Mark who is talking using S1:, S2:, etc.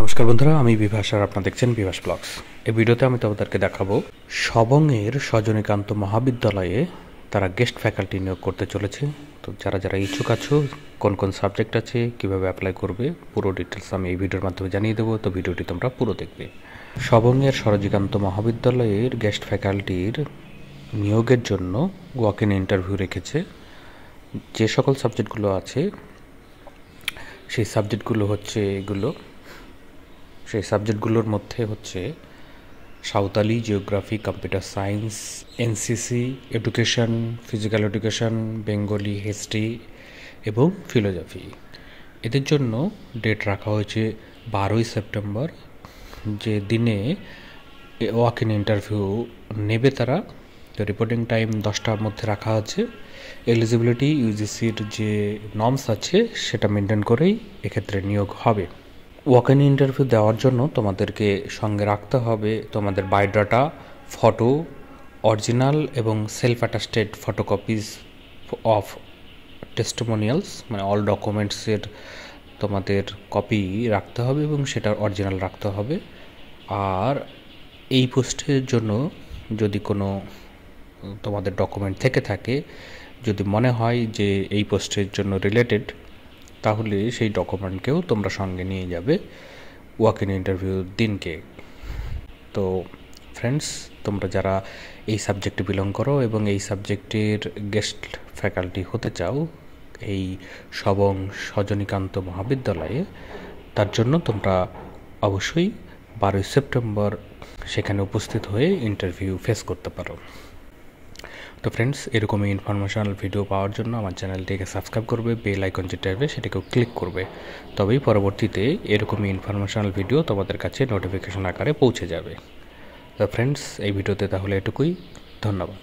S1: নমস্কার বন্ধুরা, আমি বিভাস আর আপনারা দেখছেন বিভাস ব্লগস। এই ভিডিওতে আমি তোমাদেরকে দেখাবো সবংয়ের সজনীকান্ত মহাবিদ্যালয়ে তারা গেস্ট ফ্যাকাল্টি নিয়োগ করতে চলেছে। তো যারা যারা ইচ্ছুক আছো, কোন কোন সাবজেক্ট আছে, কিভাবে অ্যাপ্লাই করবে, পুরো ডিটেলস আমি এই ভিডিওর মাধ্যমে জানিয়ে দেবো। তো ভিডিওটি তোমরা পুরো দেখবে। সবংয়ের সরজিকান্ত মহাবিদ্যালয়ের গেস্ট ফ্যাকাল্টির নিয়োগের জন্য ওয়াক ইন ইন্টারভিউ রেখেছে। যে সকল সাবজেক্টগুলো আছে সেই সাবজেক্টগুলো হচ্ছে এগুলো। সেই সাবজেক্টগুলোর মধ্যে হচ্ছে Santali, geography, computer science, NCC, education, physical education, Bengali, history এবং ফিলোজফি। এদের জন্য ডেট রাখা হয়েছে 12ই সেপ্টেম্বর, যে দিনে ওয়াক ইন ইন্টারভিউ নেবে তারা। তো রিপোর্টিং টাইম 10টার মধ্যে রাখা আছে। এলিজিবিলিটি ইউজিসির যে নর্মস আছে সেটা মেনটেন করেই এক্ষেত্রে নিয়োগ হবে। ওয়াক ইন ইন্টারভিউ দেওয়ার জন্য তোমাদেরকে সঙ্গে রাখতে হবে তোমাদের বায়োডাটা, ফটো, অরিজিনাল এবং self attested photocopies of testimonials, মানে অল ডকুমেন্টসের তোমাদের কপি রাখতে হবে এবং সেটার অরিজিনাল রাখতে হবে। আর এই পোস্টের জন্য যদি কোনো তোমাদের ডকুমেন্ট থেকে থাকে, যদি মনে হয় যে এই পোস্টের জন্য রিলেটেড, তাহলে সেই ডকুমেন্টকেও তোমরা সঙ্গে নিয়ে যাবে ওয়াক ইন ইন্টারভিউর দিনকে। তো ফ্রেন্ডস, তোমরা যারা এই সাবজেক্টে বিলং করো এবং এই সাবজেক্টের গেস্ট ফ্যাকাল্টি হতে চাও এই সবং সজনীকান্ত মহাবিদ্যালয়ে, তার জন্য তোমরা অবশ্যই 12ই সেপ্টেম্বর সেখানে উপস্থিত হয়ে ইন্টারভিউ ফেস করতে পারো। তো ফ্রেন্ডস, এরকমই ইনফরমেশনাল ভিডিও পাওয়ার জন্য আমার চ্যানেলটিকে সাবস্ক্রাইব করবে, বেল আইকন যেটা আসবে সেটাকেও ক্লিক করবে। তবেই পরবর্তীতে এরকমই ইনফরমেশনাল ভিডিও তোমাদের কাছে নোটিফিকেশন আকারে পৌঁছে যাবে। তো ফ্রেন্ডস, এই ভিডিওতে তাহলে এটুকুই। ধন্যবাদ।